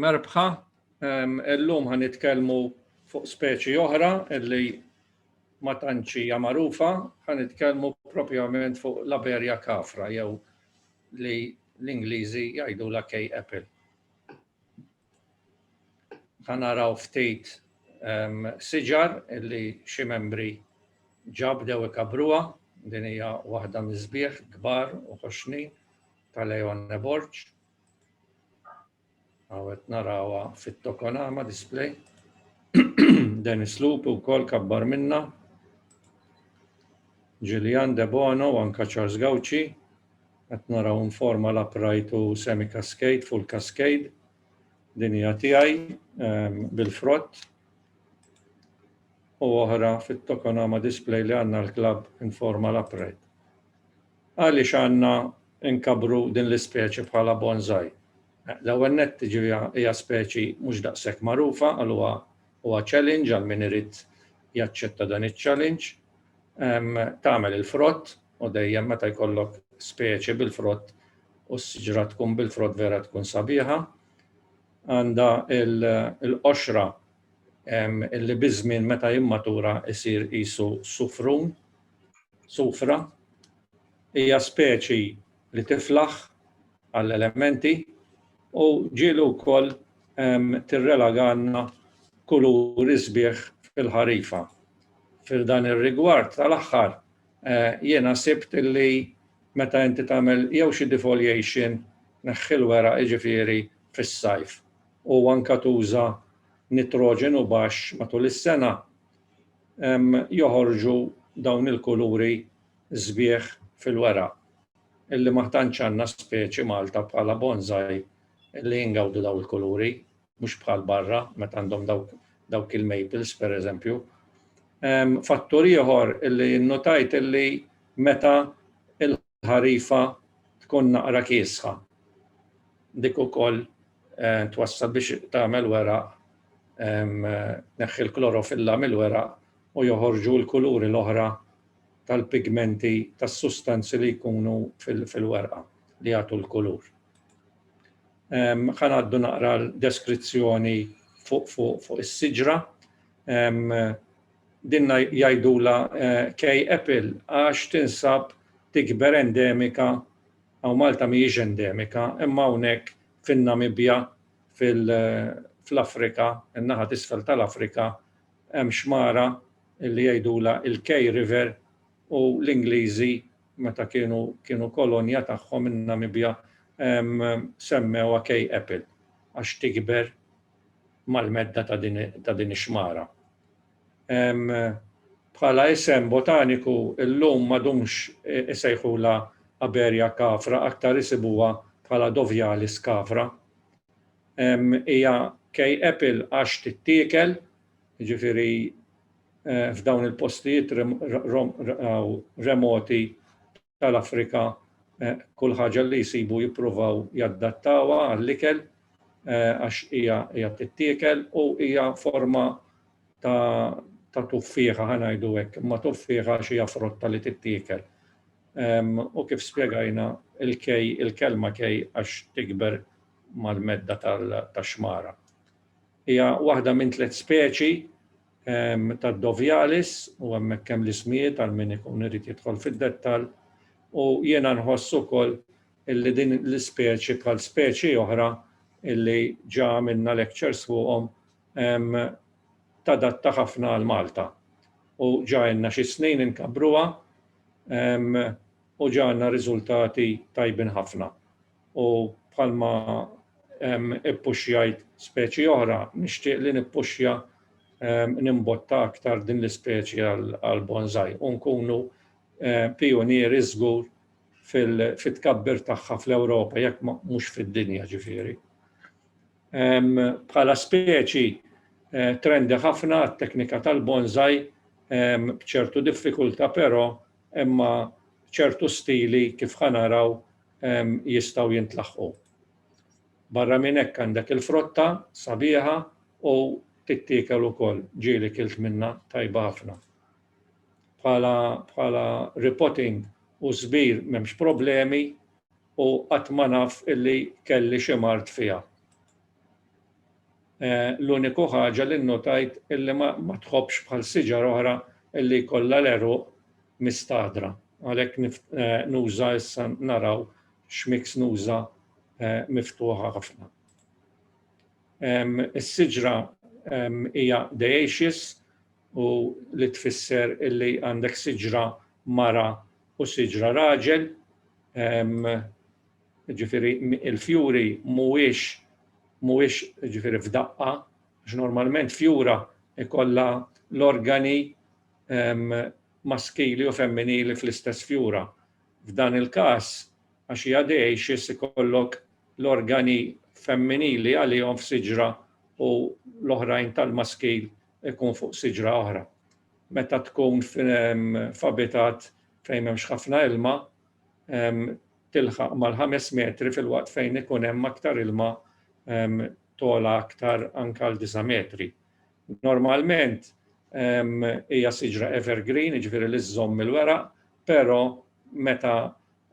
Merbħa, illum ħanitkellmu fuq speċi oħra illi ma tantx hija magħrufa, ħanitkellmu propjament fuq l-Aberja kafra jew li l-Ingliżi jgħidulha Kay apple. Ħanaraw ftit siġar illi xi membri ġabdew ikabruha, din hija waħda miż-sbieħ kbar u ħoxnin tal-Leon Borġ. Għawet narawha fit-tokonama display. Dennis Loop ukoll kabbar minna. Julian De Bono u anka Charles Gauci. Qed naraw informal upright u semi cascade, full cascade. Din hija tiegħi bil-frott. U oħra fit-tokonama display li għandna l-klabb informal upright. Għaliex għandna inkabru din l-ispeċi bħala bonsai. L-ewwel nett hija speċi mhux daqshekk magħrufa għal huwa challenge għal min irid jaċċetta dan iċ-challenge. Tagħmel il-frott u dejjem meta jkollok speċi bil-frott u s-siġra tkun bil-frott vera tkun sabiħa. Għandha l-qoxra illi biżmien meta jimmatura jsir qisu sufra. Hija speċi li tiflaħ għall-elementi u ġielu wkoll tirrelaganna kuluri sbieħ fil-ħarifa. Fil-dan ir-rigward tal-aħħar jiena sibt illi meta inti tagħmel jew xi defoliation neħħi l-weraq jiġifieri fis-sajf u anke tuża nitroġenu baxx matul is-sena joħorġu dawn il-kuluri sbieħ fil-weraq illi ma tantx għandna speċi Malta bħala bonsai illi jingawdu daw il-kuluri, mhux bħal barra, meta għandhom dawk il-maples pereżempju. Fattur ieħor illi nnotajt illi meta il-ħarifa tkun naqra kiesħa. Dik ukoll twassal biex tagħmel weraq neħħi l-klorofilla mill-weraq u joħorġu l-kuluri l-oħra tal-pigmenti tas-sustanzi li jkunu fil-werqa li jagħtu l-kulur. Ħanaddu naqra l-deskrizzjoni fuq is-siġra. Dinna jgħidula Kay apple għax tinsab tikber endemika għaw Malta mhijiex endemika, imma hawnhekk fin-Namibja fl-Afrika, in-naħa t'isfel tal-Afrika, hemm xmara li jgħidula il-Kay River u l-Ingliżi meta kienu kolonja tagħhom in-Namibja semmewha Kay apple għax tikber mal-medda ta' din ix-xmara. Bħala isem botaniku illum m'għadhomx isejħula Aberja kafra, aktar isibuha bħala Dovialis kafra. Hija Kay apple għax tittiekel, jiġifieri f'dawn il-postijiet remoti tal-Afrika kull ħaġa li jsibu jippruvaw jaddattawha għall-ikel għax hija tittiekel u hija forma ta' tuffieħa ħanajdu hekk, imma tuffieħa xi hija frotta li tittiekel. U kif spjegajna il-kelma Kay għax tikber mal-medda tax-xmara. Hija waħda minn 3 speċi tad-Dovialis u hemmhekk hemm l-ismijiet għal min ikun irid jidħol fid-dettall. U jiena nħoss ukoll illi din l-ispeċi bħal speċi oħra illi ġa minna lectures fuqhom tadatta ħafna għal Malta. U ġa għandna xi snin inkabruha u ġa għandna riżultati tajbin ħafna. U bħalma ippuxjajt speċi oħra, nixtieq li nippuxja nimbotta aktar din l-ispeċi għal bonsai u nkunu pionieri żgur fit-tkabbir tagħha fl-Ewropa jekk mhux fid-dinja ġifieri. Bħala speċi trendi ħafna t-teknika tal-bonsai b'ċertu diffikultà però imma ċertu stili kif ħanaraw jistgħu jintlaħħu. Barra minn hekk għandek il-frotta sabiħa u tittiekel ukoll ġieli kilt minnha tajba ħafna. Bħala repotting u żbir m'hemmx problemi u qatt ma naf illi kelli xi mart fiha. L-uniku ħaġa li nnotajt illi ma tħobbx bħal siġar oħra illi jkollha l-eruq mistadra. Għalhekk nuża issa naraw x'mix nuża miftuħa ħafna. Is-siġra hija dioecious u li tfisser illi għandek siġra mara u siġra raġel. Ġifieri il-fjuri mhuwiex ġifieri f'daqqa, għax normalment fjura ikollha l-organi maskili u femminili fl-istess fjura. F'dan il-każ għax hija dioecious ikollok l-organi femminili għalihom f'siġra u l-oħrajn tal-maskil ikun fuq siġra oħra. Meta tkun f'abitat fejn m'hemmx ħafna ilma, tilħaq mal-5 metri fil-waqt fejn ikun hemm aktar ilma tola aktar anke għal 9 metri. Normalment hija siġra evergreen, jiġifieri li żżomm il-weraq, però meta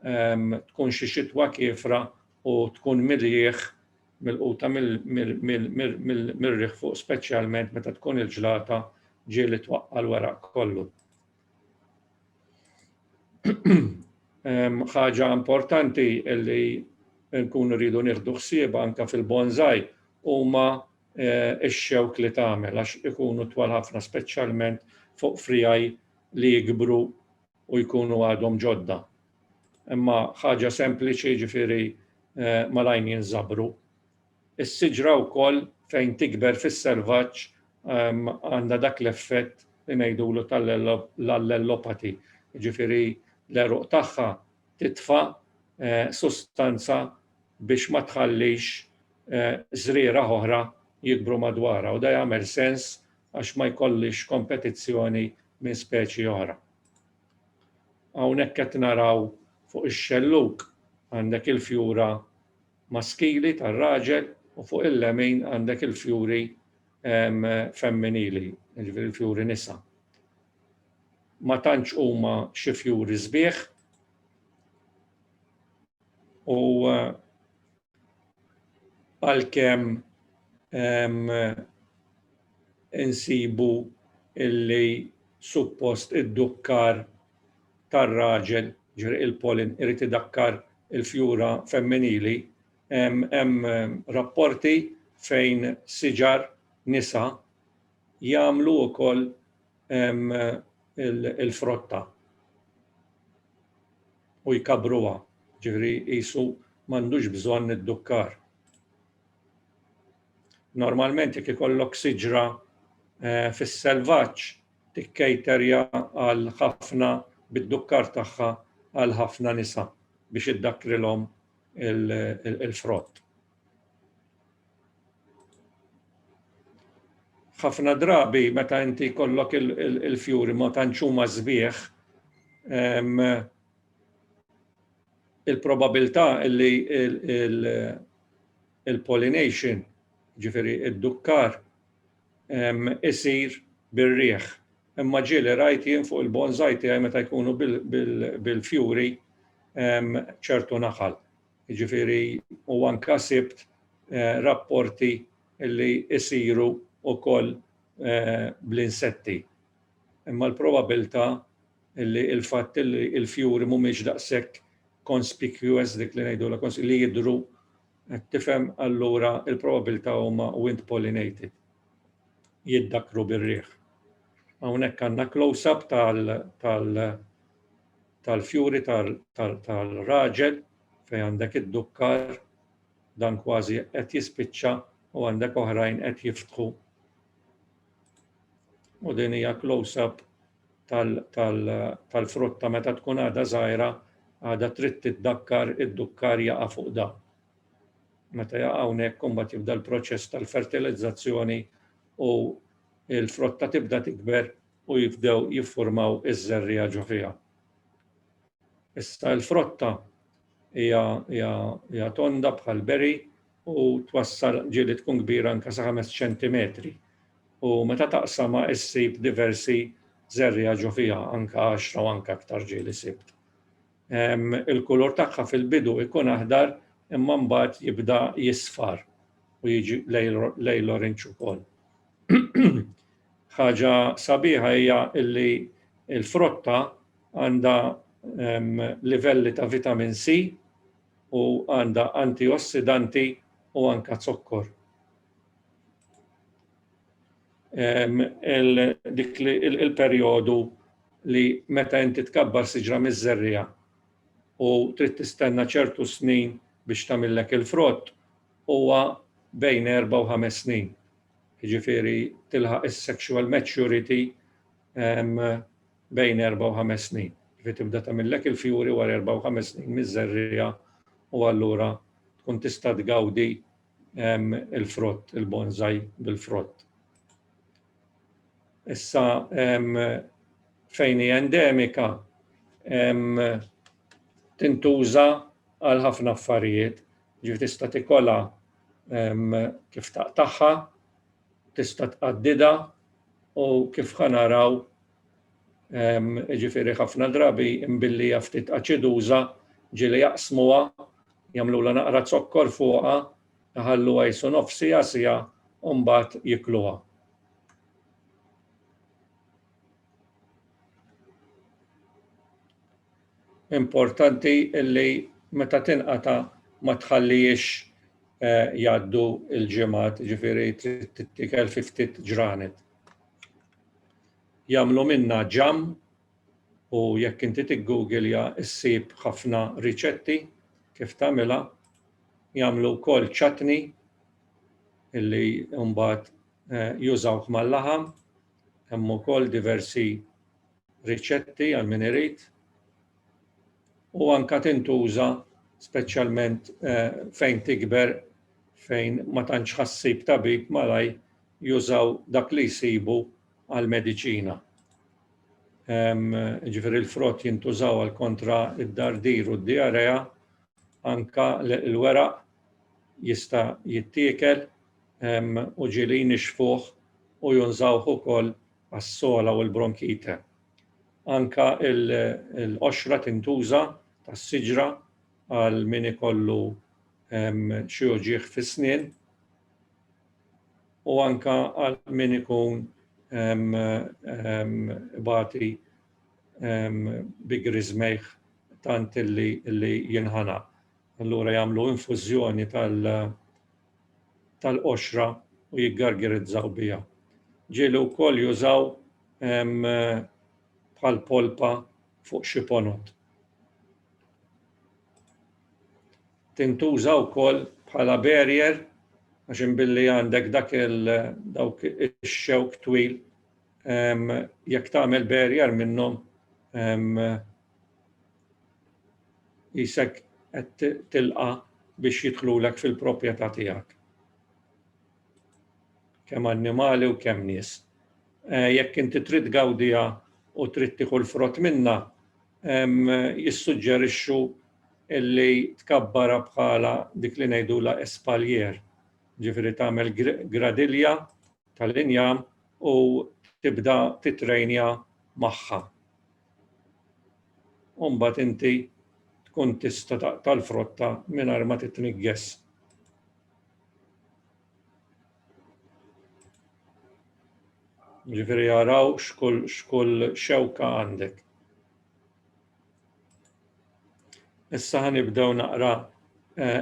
tkun xi xitwa kiefra u tkun milieħ milquta mill-riħ fuq, speċjalment meta tkun il-ġlata ġieli twaqqa l-weraq kollu. Ħaġa importanti li nkunu rridu nieħdu ħsieb anke fil-bonsai huma x-xewk li tagħmel għax ikunu twal ħafna, speċjalment fuq frijaj li jikbru u jkunu għadhom ġodda. Imma ħaġa sempliċi ġifieri malajn jinżabru. Is-siġra wkoll fejn tikber fis-selvaġġ għandha dak l-effett li ngħidulu tal-allelopati. Jiġifieri l-eruq tagħha titfa' sustanza biex ma tħallix żriera oħra jikbru madwarha u da jagħmel sens għax ma jkollix kompetizzjoni minn speċi oħra. Hawnhekk qed naraw fuq ix-xelluk għandek il-fjura maskili tar-raġel u fuq il-lemin għandek il-fjuri femminili, jiġifieri il-fjuri nisa. Ma tantx huma xi fjuri sbieħ u għalkemm insibu illi suppost id-dukkar tar-raġel, ġifieri il-pollen irid idakkar il-fjura femminili, hemm rapporti fejn siġar nisa jagħmlu wkoll il-frotta u jkabruha, ġifieri qisu m'għandux bżonn id-dukkar. Normalment jekk ikollok siġra fis-selvaġġ tikkejterja għal ħafna bid-dukkar tagħha għal ħafna nisa biex iddakkrilhom il-frott. Ħafna drabi meta inti jkollok il-fjuri ma tantx huma sbieħ, il-probabilità li il-pollination, ġifieri id-dukkar, isir bir-riħ. Imma ġieli rajt jien fuq il-bonsai tiegħi meta jkunu bil-fjuri ċertu naħal. Jiġifieri u anke sibt rapporti li jsiru wkoll bl-insetti. Imma l-probabilità li l-fatt li l-fjuri mhumiex daqshekk conspicuous dik li ngħidula li jidhru qed tifhem allura l-probabilità huma wind pollinated. Jiddakru bir-riħ. Hawnhekk għandna close-up tal-fjuri tal-raġel fejn għandek id-dukkar dan kważi qed jispiċċa u għandek oħrajn qed jiftħu. U din hija close-up tal-frutta meta tkun għadha żgħira għadha trid tiddakkar id-dukkar jaqa' fuq dan. Meta jaqa' hawnhekk imbagħad jibda l-proċess tal-fertilizzazzjoni u l-frotta tibda tikber u jibdew jiffurmaw iż-żerriegħa ġo fiha. Issa l-frotta hija tonda bħal beri u twassal ġieli tkun kbira anke sa 5 ċentimetri. U meta taqsama issib diversi żerriegħa ġo fiha anke 10 u anke aktar ġieli sibt. Il-kulur tagħha fil-bidu ikun aħdar imma mbagħad jibda jisfar. u jiġi lejl orange ukoll. Ħaġa sabiħa hija illi il-frotta għandha livelli ta' vitamin C u għandha antiossidanti u anka zokkor. Il-perjodu li meta inti tkabbar siġra miż-żerriegħa u trid tistenna ċertu snin biex tagħmillek il-frott huwa bejn 4 u 5 snin. Jiġifieri tilħaq is-sexual maturity bejn 4 u 5 snin. Jiġifieri tibda tagħmillek il-fjuri wara 4 u 5 snin miż-żerriegħa u allura tkun tista' tgawdi il-frott, il-bonsai bil-frott. Issa fejn hija endemika tintuża għal ħafna affarijiet, ġifieri tista' tikolha kif taqtaħħa, tista' tqaddidha u kif ħanaraw ġifieri ħafna drabi imbillija ftit aċiduża ġieli jaqsmuha, jagħmluha naqra zokkor fuqha, iħalluha jsu nofs sija u mbagħad jikluha. Importanti illi meta tinqata' ma tħallihiex jgħaddu l-ġimgħat, ġifieri trid tittikel fi ftit ġranet. Jagħmlu minnha ġam u jekk inti tiggooglja issib ħafna riċetti kif tagħmilha, jagħmlu wkoll ċatni illi mbagħad jużawh mal-laħam, hemm ukoll diversi riċetti għal min irid. U anka tintuża speċjalment fejn tikber, fejn ma tantx ħassib tabib malaj jużaw dak li jsibu għal mediċina. Ġifieri il-frott jintużaw għal kontra id-dardir u d-diarea, anka l-weraq jista' jittiekel u ġieli nixfuh u junżawh ukoll għas-sola u l-bronkite. Anka l-qoxra tintuża tas-siġra għal min ikollu xi uġigħ fis-snien u anka għal min ikun bagħti bi griżmejħ tant illi jinħana. Allura jagħmlu infużjoni tal-qoxra u jiggargirizzaw biha. Ġieli wkoll jużaw bħal polpa fuq xi ponot. Tintuża wkoll bħala barrier għax inbilli għandek dawk ix-xewk twil, jekk tagħmel barrier minnhom jisek qed tilqa' biex jidħlulek fil-proprjetà tiegħek. Kemm annimali u kemm nies. Jekk inti trid tgawdiha u trid tieħu l-frott minnha, jissuġġerixxu illi tkabbara bħala dik li ngħidula espalier. Ġifieri tagħmel gradilja tal-injam u tibda titrejnja magħha. U mbagħad inti tkun tista' taqta' l-frotta mingħajr ma titniggess. Ġifieri jaraw x'kull xewka għandek. Issa ħanibdew naqra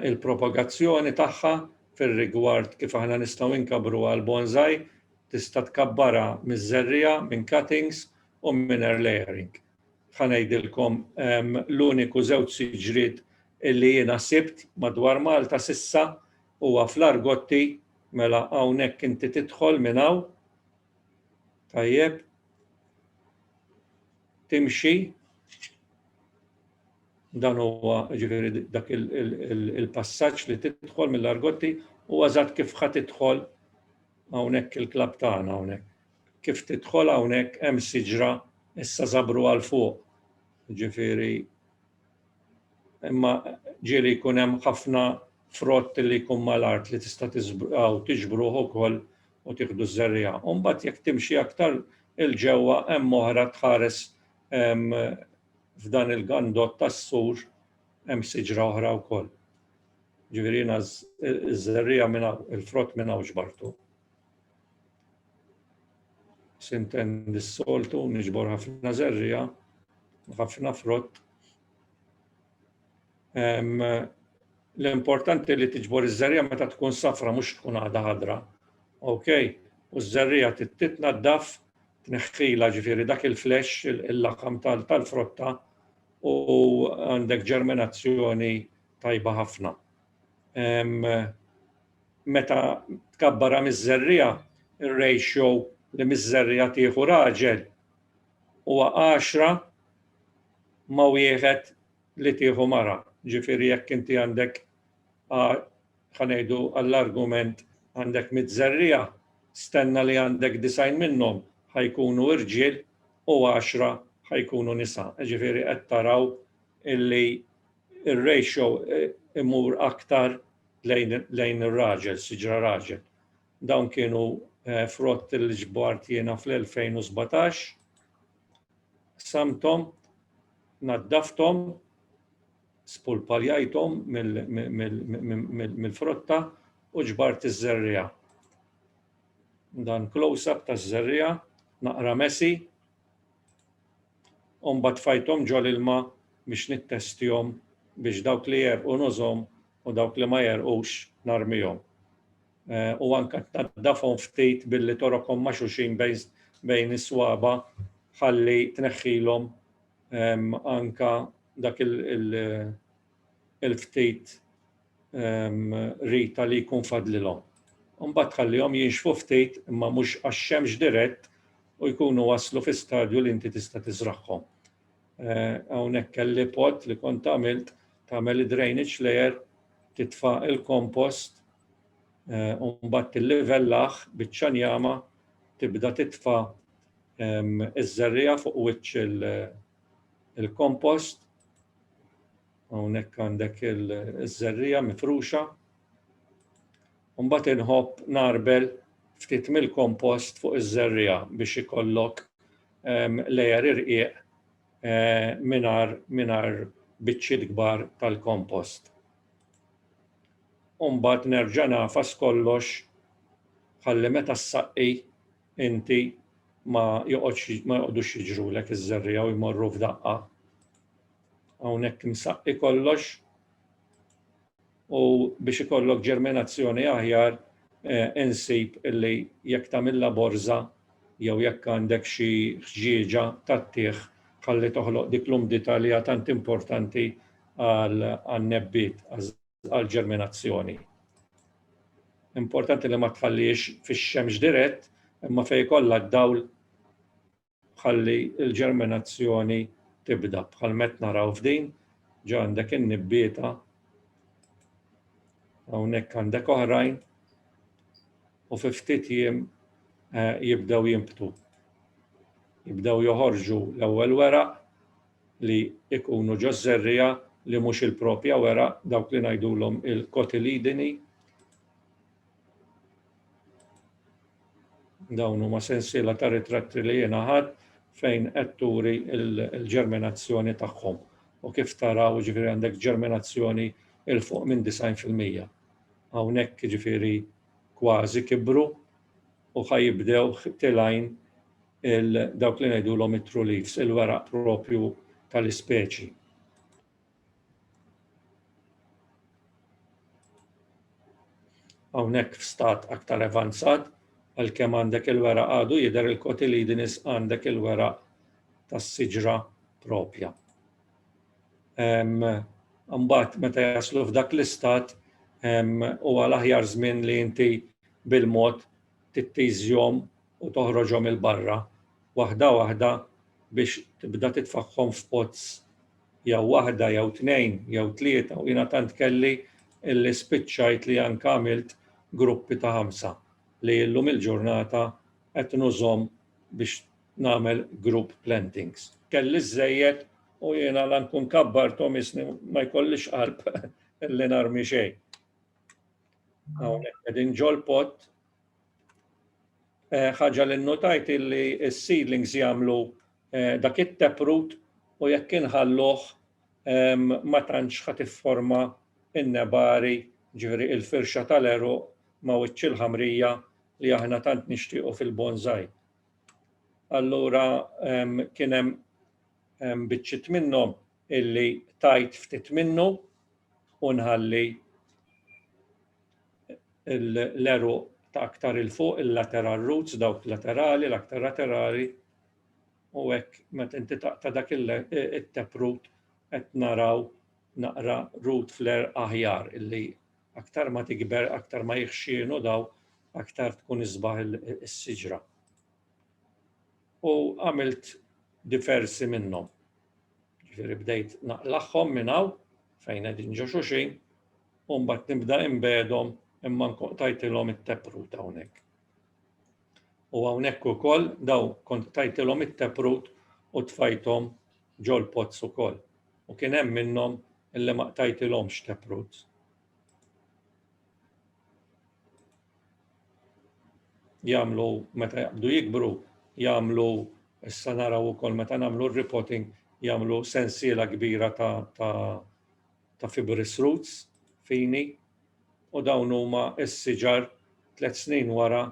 il-propagazzjoni tagħha fir-rigward kif aħna nistgħu inkabru għal bonsai, tista' tkabbara miż-żerriegħa, minn cuttings u minn air layering. Ħanejdilkom l-uniku żewġ siġriet illi jiena sibt madwar Malta s'issa huwa fl-Argotti, mela hawnhekk inti tidħol minn hawn. Tajjeb. Timxi. Dan huwa ġifieri dak il-passaġġ li tidħol mill-Argotti huwa eżatt kif ħadd tidħol hawnhekk il-klabb tagħna hawnhekk. Kif tidħol hawnhekk hemm siġra issa żabru għal fuq. Ġifieri imma ġieli jkun hemm ħafna frott li jkun mal-art li tista' tiġbruh ukoll u tieħdu ż-żerriegħa. U mbagħad jekk timxi aktar il-ġewwa hemm oħra tħares f'dan il-gandot tas-sur hemm siġra oħra wkoll. ġifieri iż-żerrija il-frott minn hawn ġbartu. Sinten dis-soltu niġbor ħafna żerrija, ħafna frott. L-importanti li tiġbor iż-żerrija meta tkun safra mhux tkun għadha ħadra. Okay? U ż-żerrija titnaddaf, tneħħilha ġifieri dak il-flesh, il-laħam tal-frotta u għandek ġerminazzjoni tajba ħafna. Meta tkabbara miż-żerrija, ir-ratio li miż-żerrija tieħu raġel huwa 10 ma' wieħed li tieħu mara. Ġifieri jekk inti għandek ħanejdu għall-argument għandek 100 żerrija, stenna li għandek 90 minnhom ħajkunu irġiel u 10 ħajkunu nisa. Ġifieri qed taraw illi ir-ratio imur aktar lejn ir-raġel, siġra raġel. Dawn kienu frott li ġbart jiena fl-2017, samtom, naddaftom, spulpaljajtom mill-frotta u ġbart iż-żerrija. Dan close-up taż-żerrija, naqra messy, u mbagħad fajthom ġol ilma biex nittestihom biex dawk li jerqu nużhom u dawk li ma jerqux narmihom. U anke tnaddafhom ftit billi torokhom ma' xulxin bejn is-swaba ħalli tneħħilhom anke dak il-ftit rita li jkun fadlilhom. Mbagħad tħallihom jinxfu ftit imma mhux għax-xemx dirett u jkunu waslu fi stadju li inti tista' tiżragħhom. Hawnhekk kelli pot li kont tagħmel id-drainage layer, titfa' il-kompost u mbagħad tillevellaħ biċ-ċanjama tibda titfa' iż-żerrija fuq wiċċ il-kompost. Hawnhekk għandek iż-żerrija mifruxa. U mbagħad inħobb narbel ftit mill-kompost fuq iż-żerrija biex ikollok layer irqiq mingħajr biċċiet kbar tal-kompost. U mbagħad nerġa' nafas kollox ħalli meta ssaqqi inti ma joqgħodux jiġrulek iż-żerrija u jmorru f'daqqa. Hawnhekk imsaqqi kollox u biex ikollok ġerminazzjoni aħjar insib illi jekk tagħmilha borża jew jekk għandek xi ħġieġa tat-tieħ ħalli toħloq dik l-umdità li hija tant importanti għan-nebbiet għall-ġerminazzjoni. Importanti li ma tħallix fix-xemx dirett, imma fejn kollha d-dawl ħalli l-ġerminazzjoni tibda. Bħal meta naraw f'din, ġa għandek in-nibbieta, hawnhekk għandek oħrajn u fi ftit jiem jibdew jimbtu. Jibdew joħorġu l-ewwel weraq li jkunu ġo żerrija li mhux il-propja weraq dawk li ngħidulhom il-kotilidini. Dawn huma sensiela ta' ritratti li jiena ħadd fejn qed turi l-ġerminazzjoni tagħhom. U kif taraw ġifieri għandek ġerminazzjoni il fuq minn 90%. Hawnhekk ġifieri kważi kibru u ħajibdew tilgħin dawk li ngħidulhom it-true leaves, il-weraq propju tal-ispeċi. Hawnhekk f'stat aktar avanzat għalkemm għandek il-weraq għadu jidher il-cotyledonous għandek il-weraq tas-siġra propja. Mbagħad meta jaslu f'dak l-istat huwa l-aħjar żmien li inti bil-mod tittiżjhom u toħroġhom il-barra waħda waħda biex tibda titfaħħom f'pots jew waħda jew tnejn jew tlieta u jiena tant kelli illi spiċċajt li anke għamilt gruppi ta' 5 li llum il-ġurnata qed nużhom biex nagħmel group plantings. Kelli żejjed u jiena lan nkun kabbarthom isni ma jkollix qalb illi narmi xejn. Hawnhekk qegħdin ġol pot ħaġa li nnotajt illi s-seedlings jagħmlu dak it-taproot u jekk inħalluh ma tantx ħadd ifforma in-nebari Ġifieri il-firxa tal-eru ma' wiċċ il-ħamrija li aħna tant nixtiequ fil-bonsai. Allura kien hemm biċċiet minnhom illi tajt ftit minnu u nħalli l-eru ta' aktar il-fuq, il-lateral roots, dawk laterali, l-aktar laterali, u hekk meta inti taqta' dak it-taproot qed naraw naqra root flare aħjar illi aktar ma tikber, aktar ma jixxienu daw, aktar tkun isbaħ is-siġra. U għamilt diversi minnhom. Ġifieri bdejt naqlaħħom minn hawn fejn qegħdin ġo xulxin u mbagħad nibda inbedhom imma tajtilhom it-taproot hawnhekk. U hawnhekk ukoll daw kont tajtilhom it-taproot u tfajthom ġo l-pots ukoll. U kien hemm minnhom illi ma tajtilhomx taproots. Jagħmlu meta jaqbdu jikbru, jagħmlu issa naraw ukoll meta nagħmlu r-repotting jagħmlu sensiela kbira ta' fibrous roots fini u dawn huma s-siġar 3 snin wara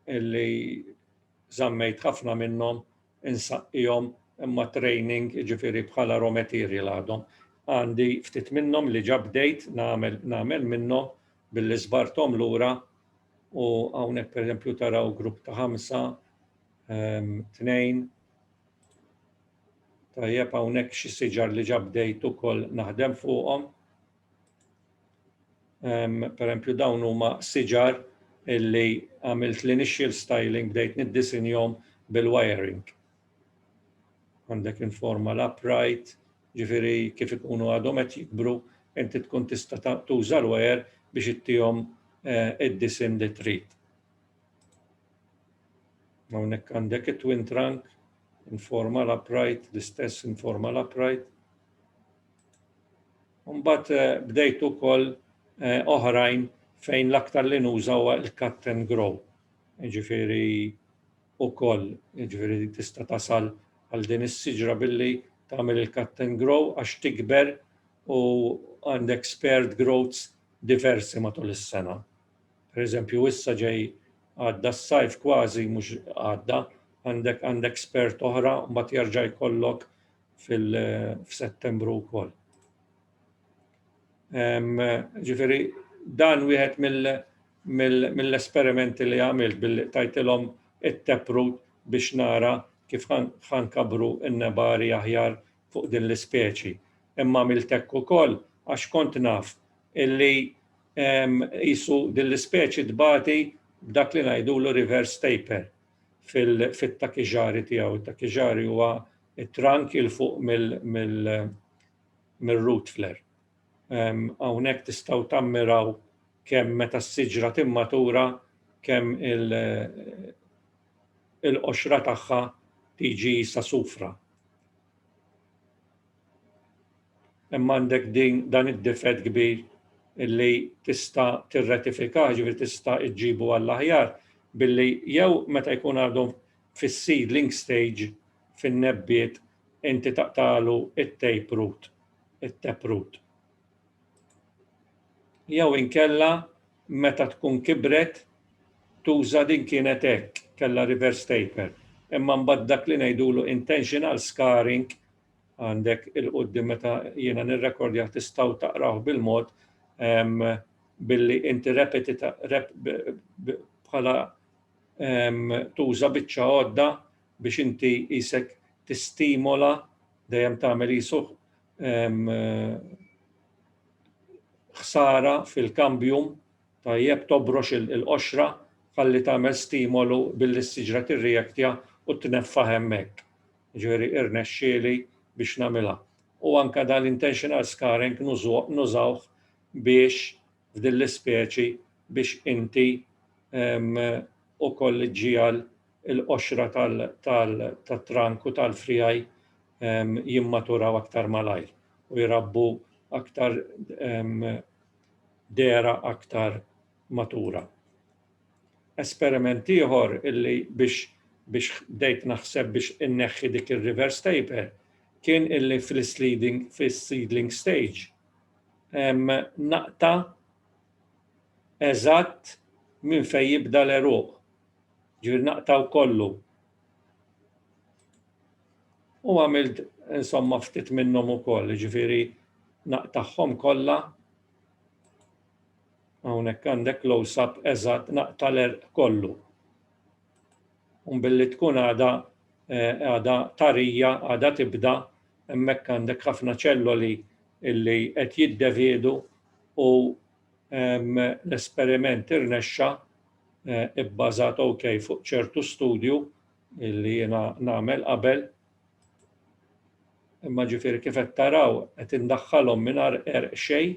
illi żammejt ħafna minnhom insaqqihom imma training ġifieri bħala raw material għadhom. Għandi ftit minnhom li ġabdejt nagħmel minnhom billi żbarthom lura u hawnhekk pereżempju taraw grupp ta' 5, 2. Tajjeb hawnhekk xi siġar li ġabdejt ukoll naħdem fuqhom. Pereżempju dawn huma siġar illi għamilt l-initial styling bdejt niddisinjhom bil-wiring. Għandek informal upright, ġifieri kif ikunu għadhom qed jikbru, inti tkun tista' tuża l-wire biex ittihom id-disim li trid. Hawnhekk għandek it-twin trunk, informal upright, l-istess informal upright. Mbagħad bdejt ukoll oħrajn fejn l-aktar li nużaw il-cut and grow. Ġifieri ukoll, ġifieri tista' tasal għal din is-siġra billi tagħmel il-cut and grow għax tikber u għandek spared growths diversi matul is-sena. Pereżempju issa ġej għadda s-sajf kważi mhux għadda, għandek spert oħra mbagħad jerġa' jkollok f'Settembru wkoll. Ġifieri dan wieħed mill-esperimenti li għamilt billi tajtilhom it-taproot biex nara kif ħankabru n-nebari aħjar fuq din l-ispeċi. Imma għamilt hekk ukoll għax kont naf illi qisu din l-ispeċi tbagħti b'dak li ngħidulu reverse taper fit-takiġari tiegħu. Il-takiġari huwa it-trunk il fuq mill-root flare. Hawnhekk tistgħu tammiraw kemm meta s-siġra timmatura kemm il-qoxra tagħha tiġi sa sufra. Imma għandek dan id-difett kbir illi tista' tirratifika, ġifieri tista' iġġibu għall-aħjar billi jew meta jkun għadhom fis-seedling stage fin-nebbiet inti taqtalu it-taproot, it-taproot. Jew inkella meta tkun kibret tuża din kienet hekk, kellha reverse taper. Imma mbagħad dak li ngħidulu intentional scarring għandek il-qudiem meta jiena nirrekordja tistgħu taqraw bil-mod billi inti bħala tuża biċċa għodda biex inti isek tistimola dejjem tagħmel isu ħsara fil-kambjum tajjeb tobrox il-qoxra ħalli tagħmel stimolu billi s-siġra tirreaktja u tneffaħ hemmhekk. Ġifieri irnexxieli biex nagħmilha. U anke dan l-intentional scarring nużawh biex f'din l-ispeċi biex inti ukoll iġġiegħal il-qoxra tat-trank u tal-frijaj jimmaturaw aktar malajr u jirabbu aktar dera aktar matura. Esperiment ieħor illi biex bdejt naħseb biex inneħħi dik ir-reverse taper kien illi fis-seedling stage naqta eżatt minn fejn jibda l-eruq. Ġifieri naqtaw kollu. U għamilt insomma ftit minnhom ukoll, ġifieri naqtaħħom kollha. Hawnhekk għandek close-up eżatt naqta l-erq kollu. U billi tkun għada tarija, għada tibda, hemmhekk għandek ħafna ċelloli illi qed jiddevedu u l-esperiment irnexxa ibbażat fuq ċertu studju illi jiena nagħmel qabel. Imma ġifieri kif qed taraw qed indaħħalhom mingħajr erq xejn.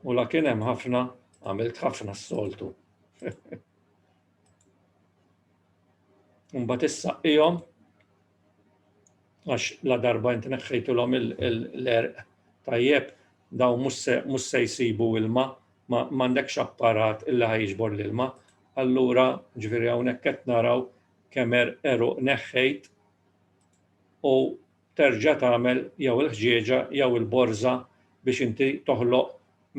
U la kien hemm ħafna, għamilt ħafna s-soltu. Mbagħad issaqihom għax la darba inti neħħejtulhom l-erq tajjeb dawn mhux se jsibu ilma, m'għandekx apparat illi ħajġbor l-ilma. Allura ġifieri hawnhekk qed naraw kemm eruq neħħejt u terġa' tagħmel jew il-ħġieġa jew il-borża biex inti toħloq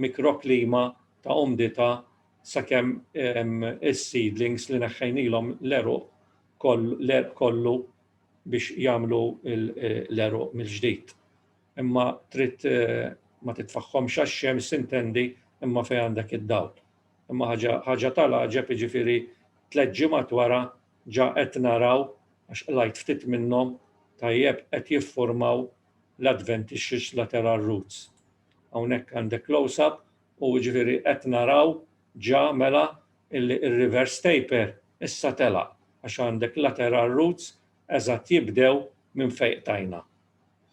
mikroklima ta' umdità sakemm is-seedlings li neħħejnilhom l-eruq kollu biex jagħmlu l-eruq mill-ġdid. Imma trid ma titfaħħomx għax-xems intendi imma fejn għandek id-dawl. Imma ħaġa tal-għaġeb jiġifieri 3 ġimgħat wara ġa qed naraw għax lajt ftit minnhom tajjeb qed jiffurmaw l-adventitious lateral roots. Hawnhekk għandek close-up u jiġifieri qed naraw ġa mela il-reverse taper issa telaq għax għandek lateral roots eżatt jibdew minn fejn tajna.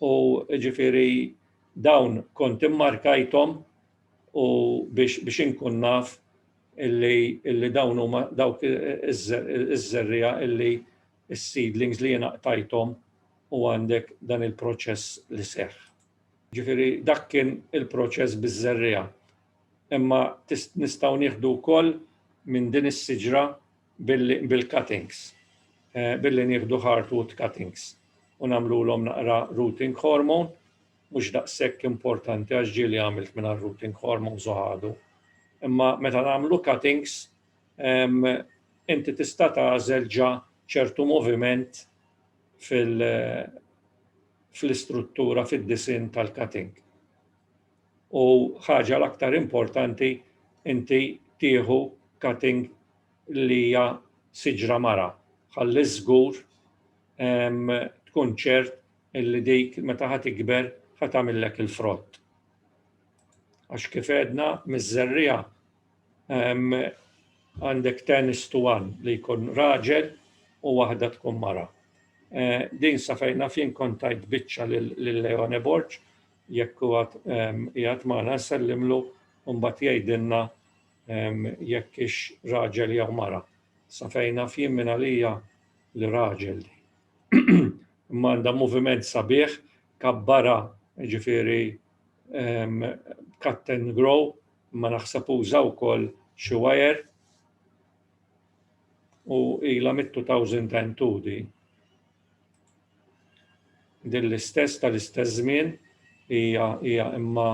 U jiġifieri dawn kont immarkajthom u biex inkun naf illi dawn huma dawk iż-żerriegħa illi is-seedlings li jiena qtajthom u għandek dan il-proċess li seħħ. Ġifieri dak kien il-proċess biż-żerriegħa. Imma nistgħu nieħdu wkoll minn din is-siġra bil-cuttings, billi nieħdu hardwood cuttings u nagħmluhom naqra rooting hormone, mhux daqshekk importanti għax ġieli għamilt minn rooting hormones u ħadu. Imma meta nagħmlu cuttings, inti tista' tagħżel ġa ċertu moviment fl-istruttura fid-disinn tal-cutting. U ħaġa l-aktar importanti inti tieħu cutting li hija siġra mara. Ħalli żgur tkun ċert illi dik meta ħa tikber ħa tagħmellek il-frott. Għax kif għedna miż-żerriegħa għandek 10:1 li jkun raġel u waħda tkun mara. Din sa fejna fin kont tajt biċċa lil Leone Borġ jekk huwa qiegħed magħna nsellimlu u mbagħad jgħidilna jekk hix raġel jew mara. Sa fejna fin minn għalija li raġel di. Imma għandha moviment sabiħ, kabbara ġifieri cut and grow, ma naħseb uża wkoll xi wire u ilha mit-2002 di. Din l-istess tal-istess żmien hija imma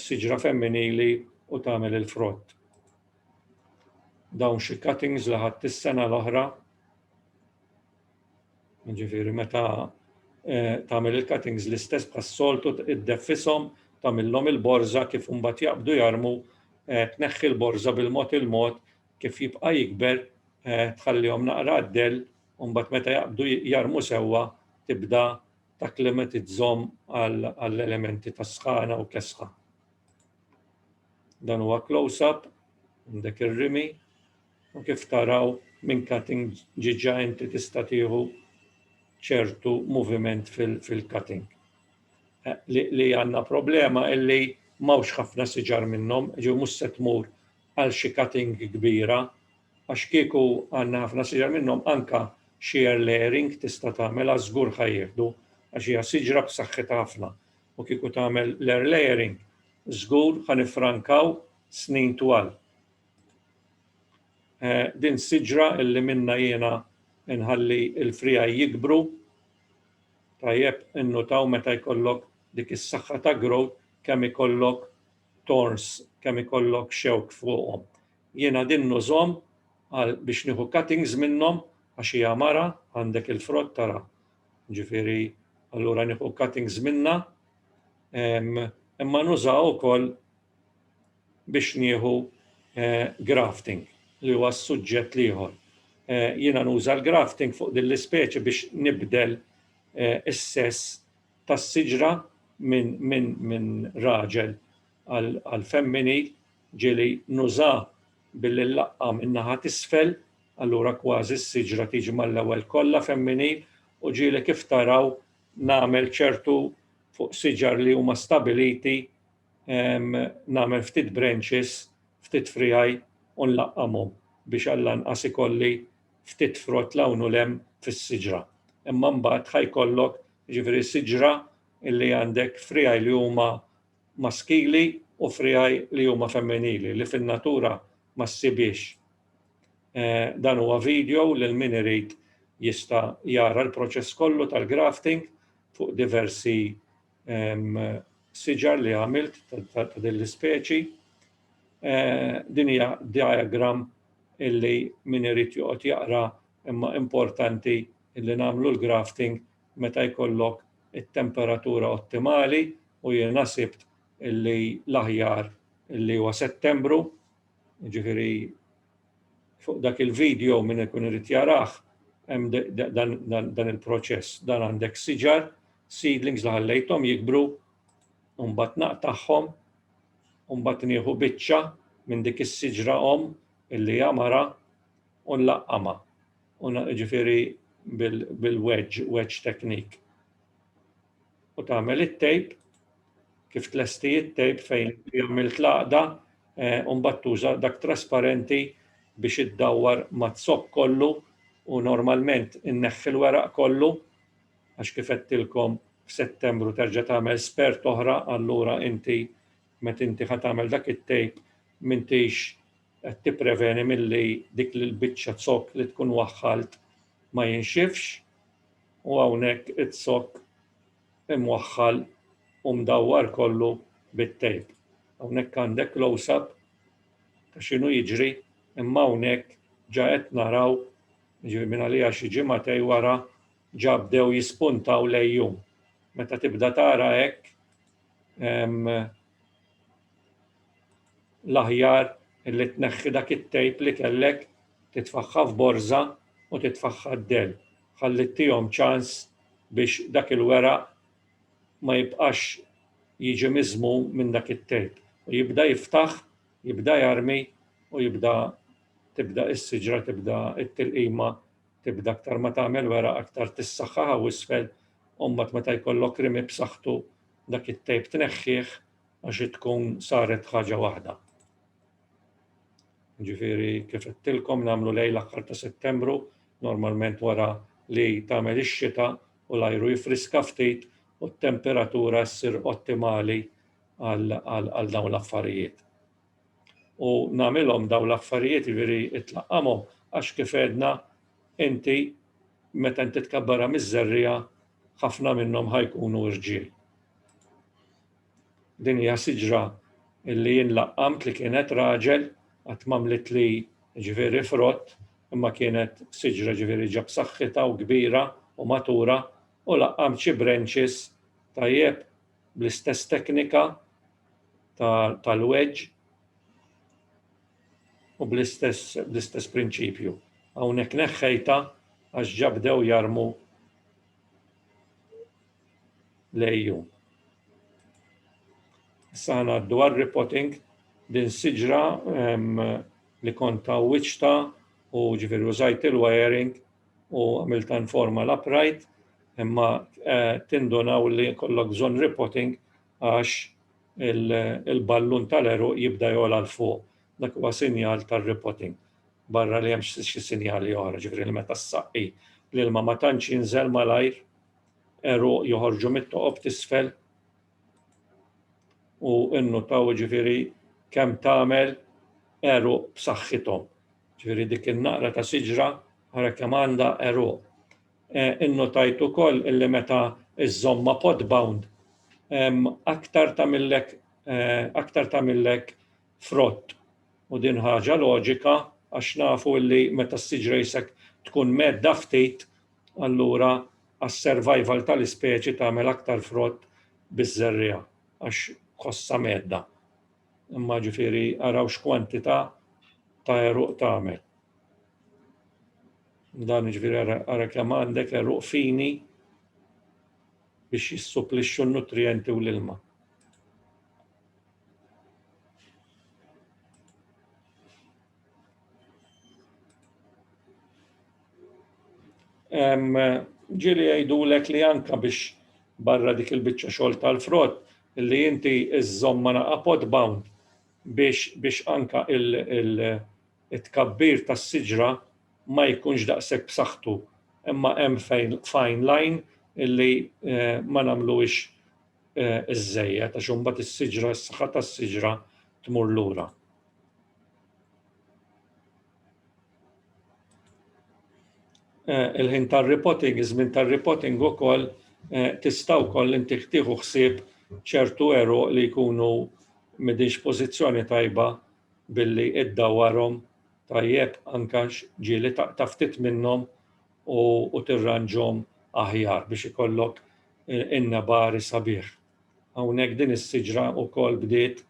siġra femminili u tagħmel il-frott. Dawn xi cuttings li ħadd is-sena l-oħra. Ġifieri meta tagħmel il-cuttings l-istess bħas-soltu iddeffishom tagħmilhom il-borża kif imbagħad jaqbdu jarmu, tneħħi l-borża bil-mod kif jibqa' jikber, tħallihom naqra għaddel u mbagħad meta jaqbdu jarmu sewwa tibda takklimatizzhom għall-elementi ta' sħana u kesħa. Dan huwa close-up, għandek ir-rimi u kif taraw minn cutting ġiġa inti tista' tieħu ċertu moviment fil-cutting. Li għandna problema illi m'hawnx ħafna siġar minnhom, ġew mhux se tmur għal xi cutting kbira, għax kieku għandna ħafna siġar minnhom anka shear layering tista' tagħmilha żgur ħajjieħdu għax hija siġra b'saħħitha ħafna. U kieku tagħmel layer layering żgur ħanifrankaw snin twal. Din siġra illi minna jiena inħalli il-frija jikbru, tajjeb innutaw meta jkollok dik is-saħħa ta' growth kemm ikollok thorns kemm ikollok xewk fuqhom. Jiena din nużhom biex nieħu cuttings minnhom għax hija mara għandek il-frott tara. Ġifieri allura nieħu cuttings minnha, imma nużaw ukoll biex nieħu grafting li huwa s-suġġett ieħor. Jiena nuża l-grafting fuq din l-ispeċi biex nibdel is-sess tas-siġra minn raġel għal femminil ġieli nuża billi nlaqqa min-naħa t'isfel, allura kważi s-siġra tiġi mal-ewwel kollha femminil u ġieli kif taraw nagħmel ċertu fuq siġar li huma stabiliti nagħmel ftit branches, ftit friaj u nlaqqamhom biex allanqas ikolli ftit frott lawnu lem fis-siġra. Imma mbagħad ħajkollok ġifieri siġra illi għandek friaj li huma maskili u friaj li huma femminili li fin-natura ma ssibiex. Dan huwa video lil min irid jista' jara l-proċess kollu tal-grafting fuq diversi siġar li għamilt ta' din l-ispeċi. Din hija diagram illi min irid joqgħod jaqra imma importanti illi nagħmlu l-grafting meta jkollok it-temperatura ottimali u jiena sibt illi l-aħjar illi huwa Settembru, ġifieri fuq dak il-video min ikun irid jarah hemm dan il-proċess. Dan għandek siġar, seedlings li ħallejthom jikbru, u mbagħad naqtaħħom, u mbagħad nieħu biċċa minn dik is-siġra illi hija mara u nlaqqamha. Ġifieri bil-wedge technique. U tagħmel it-tape kif tlesti it-tape fejn jagħmel tlaqda u mbagħad tuża dak trasparenti biex iddawwar mat-sokk kollu u normalment inneħħi l-weraq kollu għax kif qedtilkom f'Settembru terġa' tagħmel spert oħra, allura inti meta inti ħad tagħmel dak it-tape m'intix qed tippreveni milli dik l-biċċa zokk li tkun waħħalt ma jinxifx u hawnhekk it-zokk imwaħħal u mdawwar kollu bit-tape. Hawnhekk għandek close-up ta' x'inhu jiġri, imma hawnhekk ġa qed naraw ġifieri minn għaliha xi ġimgħatej wara ġa bdew jispuntaw lejjum. Meta tibda tara hekk l-aħjar illi tneħħi dak it-tape li kellek titfaħħa f'borża u titfaħħa d-del. Ħallittihom ċans biex dak il-weraq ma jibqax jiġi miżmum minn dak it-tape. U jibda jiftaħ, jibda jarmi u tibda is-siġra, tibda it-tilqima, tibda aktar ma tagħmel weraq aktar tissaħħaha u isfel u mbagħad meta jkollok rimi b'saħħtu dak it-tape tneħħih għax tkun saret ħaġa waħda. Ġifieri kif qedtilkom nagħmlu lejn l-aħħar ta' Settembru, normalment wara li tagħmel ix-xita u l-ajru jifriska ftit u t-temperatura ssir ottimali għal dawn l-affarijiet. U nagħmilhom dawn l-affarijiet jiġifieri itlaqqamhom għax kif għedna inti meta inti tkabbara miż-żerriegħa ħafna minnhom ħajkunu irġiel. Din hija siġra illi jien laqqamt li kienet raġel qatt m'għamlet li ġifieri frott, imma kienet siġra ġifieri ġab saħħitha u kbira u matura u laqqamt xi branches tajjeb bl-istess teknika tal-wedge u bl-istess prinċipju. Hawnhekk neħħejta għax ġa bdew jarmu lejjum. Issa ngħaddu għar-repotting din siġra li kont wiċċta u ġifieri użajt il-wiring u għamilta informa l-upright, imma tindunaw li kollok bżonn repotting għax il-ballun tal-eruq jibda jogħla l fuq. Dak huwa sinjal tar-repotting. Barra li hemm xi sinjali oħra, ġifieri li meta ssaqqi l-ilma ma tantx jinżel malajr, eruq joħorġu mit-toqob t'isfel u nnutaw ġifieri kemm tagħmel eruq b'saħħithom. Ġifieri dik in-naqra ta' siġra ara kemm għandha eruq. Innutajt ukoll illi meta iżżomm ma' pot bound aktar tagħmillek aktar tagħmillek frott. U din ħaġa loġika għax nafu li meta s-siġra jisek tkun medda ftit, allura għas-survival tal-ispeċi tagħmel aktar frott biż-żerriegħa għax ħossha medda. Imma ġifieri araw x'kwantità ta' eruq tagħmel. Dan ġifieri ara kemm għandek eruq fini biex jissupplixxu n-nutrijenti u l-ilma. Ġieli jgħidulek li anke biex barra dik il-biċċa xogħol tal-frott li inti iżżomm naqa' pot bound biex anke it-tkabbir tas-siġra ma jkunx daqshekk b'saħħtu, imma hemm fine line illi ma nagħmluhiex iż-żejjed għax imbagħad is-siġra, is-saħħa tas-siġra tmur lura. Il-ħin tar-repotting, iż-żmien tar-repotting ukoll tista' wkoll inti tieħu ħsieb ċertu eruq li jkunu m'għedinx pożizzjoni tajba billi iddawwarhom tajjeb anke ġieli ta' ftit minnhom u tirranġhom aħjar biex ikollok in-nebari sabiħ. Hawnhekk din is-siġra wkoll bdiet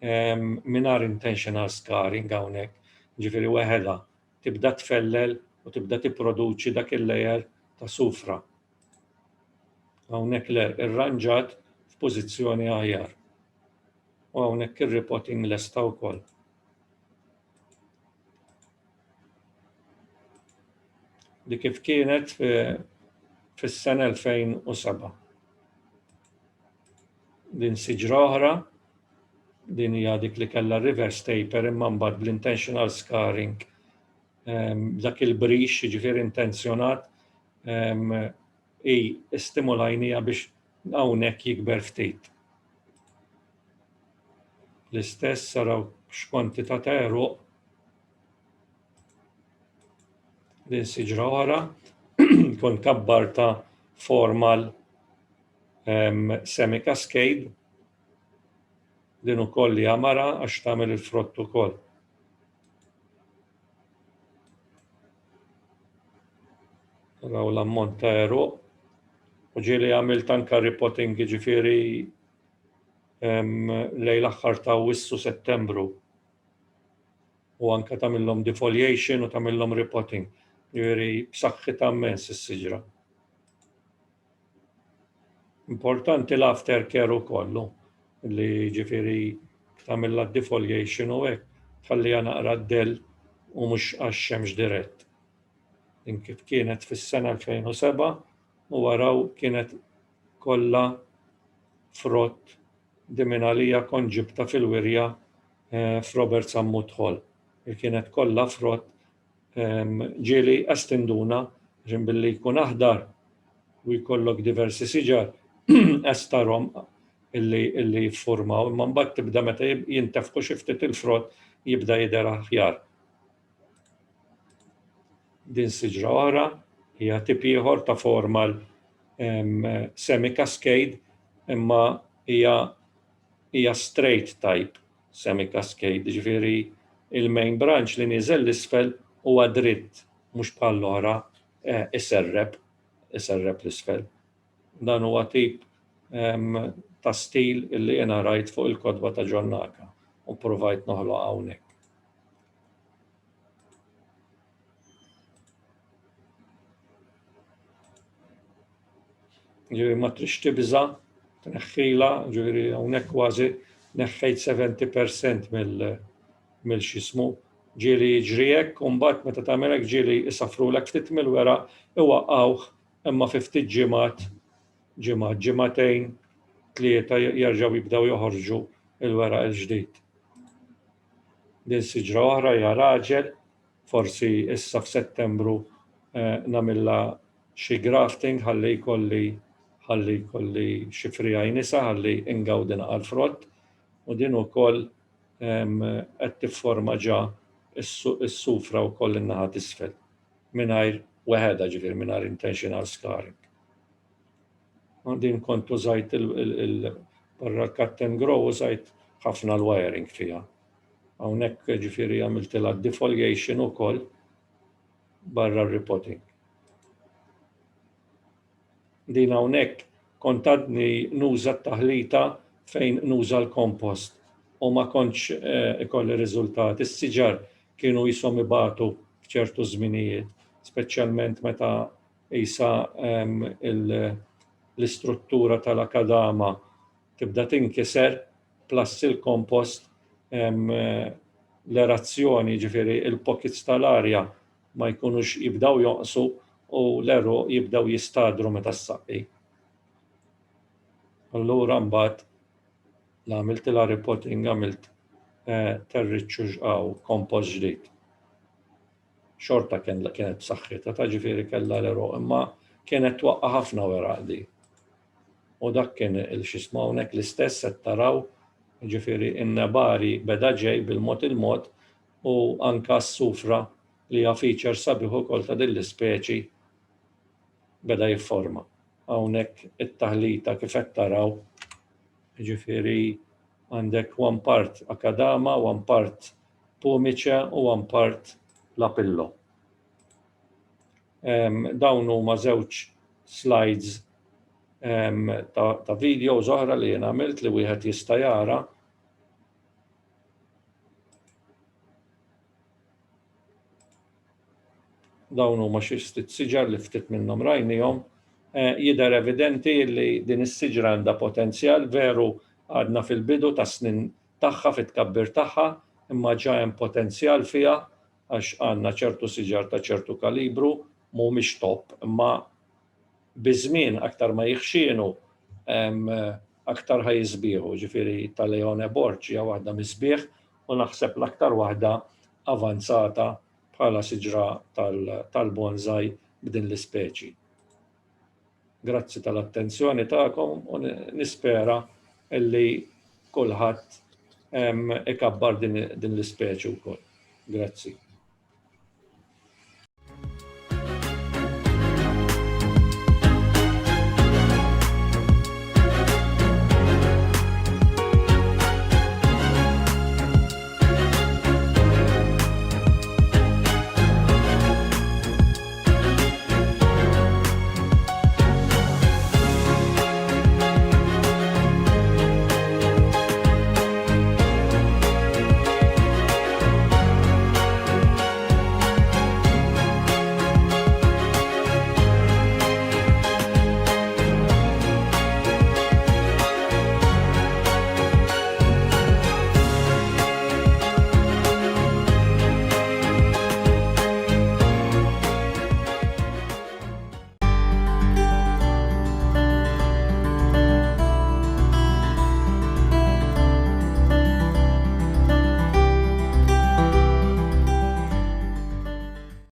mingħajr intentional scarring hawnhekk, ġifieri weħedha tibda tfellel u tibda tipproduċi dak il-lejer ta' sufra. Hawnhekk irranġat f'pożizzjoni aħjar. U hawnhekk ir-repotting lesta wkoll. Di kif kienet fis-sena 2007. Din siġra oħra, din hija dik li kellha reverse taper imma mbagħad bl-intentional scarring. Dak il-brix, jiġifieri intenzjonat, stimolajnija biex hawnhekk jikber ftit. L-istess saraw x'kwantità ta' eruq. Din siġra oħra tkun kabbar ta' formal semi-cascade. Din ukoll li mara għax tagħmel il-frott ukoll. Raw l-ammont ta' eruq. U ġieli għamilt anke repotting ġifieri lejn l-aħħar ta' Awwissu Settembru. U anke tagħmilhom defoliation u tagħmilhom repotting. Ġifieri b'saħħitha immens is-siġra. Importanti l-aftercare ukoll li ġifieri tagħmilha defoliation u hekk tħalliha naqra d-del u mhux għax-xemx dirett. Din kif kienet fis-sena 2007 u waraw kienet kollha frott din għalija kont ġibta fil-wirja f'Roberts Ammut Hall. Kienet kollha frott ġieli estinduna ġin billi jkun aħdar u jkollok diversi siġar estarhom illi jiffurmaw, imma mbagħad tibda meta jintefqu xi ftit il-frott jibda jidher aħjar. Din siġra oħra hija tip ieħor ta' formal semi-cascade imma hija straight type semi-cascade, ġifieri il-main branch li nieżel l-isfel huwa dritt mhux bħal l-oħra iserreb l-isfel. Dan huwa tip ta' stil illi jiena rajt fuq il-kodba ta' John Naka u provajt noħloq hawnhekk. Ġifieri ma trix tibża, tneħħilha, ġifieri hawnhekk kważi neħħejt 70% mill-x'ismu. Ġieli jiġri hekk u mbagħad meta tagħmel hekk ġieli isafrulek ftit mill-weraq iwaqqgħuh imma fi ftit ġimagħtejn, tlieta jerġgħu jibdew joħorġu il-weraq il-ġdid. Din siġra oħra hija raġel, forsi issa f'Settembru nagħmilha xi grafting ħalli jkolli xi frija nisa ħalli ingawdina għall-frott u din ukoll qed tifforma ġa s-sufra wkoll in-naħa t'isfel mingħajr weħeda ġifieri mingħajr intentional scarring. Din kont użajt barra cut and grow użajt ħafna l-wiring fiha. Hawnhekk ġifieri għamiltilha defoliation ukoll barra r-repotting. Din hawnhekk kont għadni nuża t-taħlita fejn nuża l-kompost u ma kontx ikolli riżultati. Is-siġar kienu jisom ibatu f'ċertu żminijiet, speċjalment meta isa l-istruttura tal-akadama tibda tinkiser plus il-kompost l-erazzjoni, ġifieri il-pockets tal-arja ma jkunux jibdaw jonqsu u l-eru jibdaw jistadru meta s-saqqi. Allura mbagħad l-għamilt repotting għamilt terriċċu ġqaw kompost ġdid. Xorta kienet b'saħħitha ta' ġifieri kellha l-eru, imma kienet twaqqa ħafna wara di. U dak kien il-xisma hawnhekk l-istess qed taraw ġifieri in-nebari beda ġej bil-mod il-mod u anke s-sufra li hija feature sabiħ ukoll ta' din l-ispeċi beda jifforma. Hawnhekk it-taħlita kif qed taraw ġifieri għandek one part akadama, one part pumice u one part lapillo. Dawn huma żewġ slides ta' videos oħra li jien għamilt li wieħed jista' jara. Dawn huma xi ftit siġar li ftit minnhom rajnihom. Jidher evidenti li din is-siġra għandha potenzjal veru għadna fil-bidu ta' snin tagħha fit-tkabbir tagħha, imma ġa hemm potenzjal fiha għax għandna ċertu siġar ta' ċertu kalibru mhumiex top, imma biżmien aktar ma jixxienu aktar ħajsbieħu, ġifieri tal-Leone Borgia hija waħda misbieħ u naħseb l-aktar waħda avanzata bħala siġra tal-bonsai b'din l-ispeċi. Grazzi tal-attenzjoni tagħkom u nispera illi kulħadd ikabbar din l-ispeċi wkoll. Grazzi.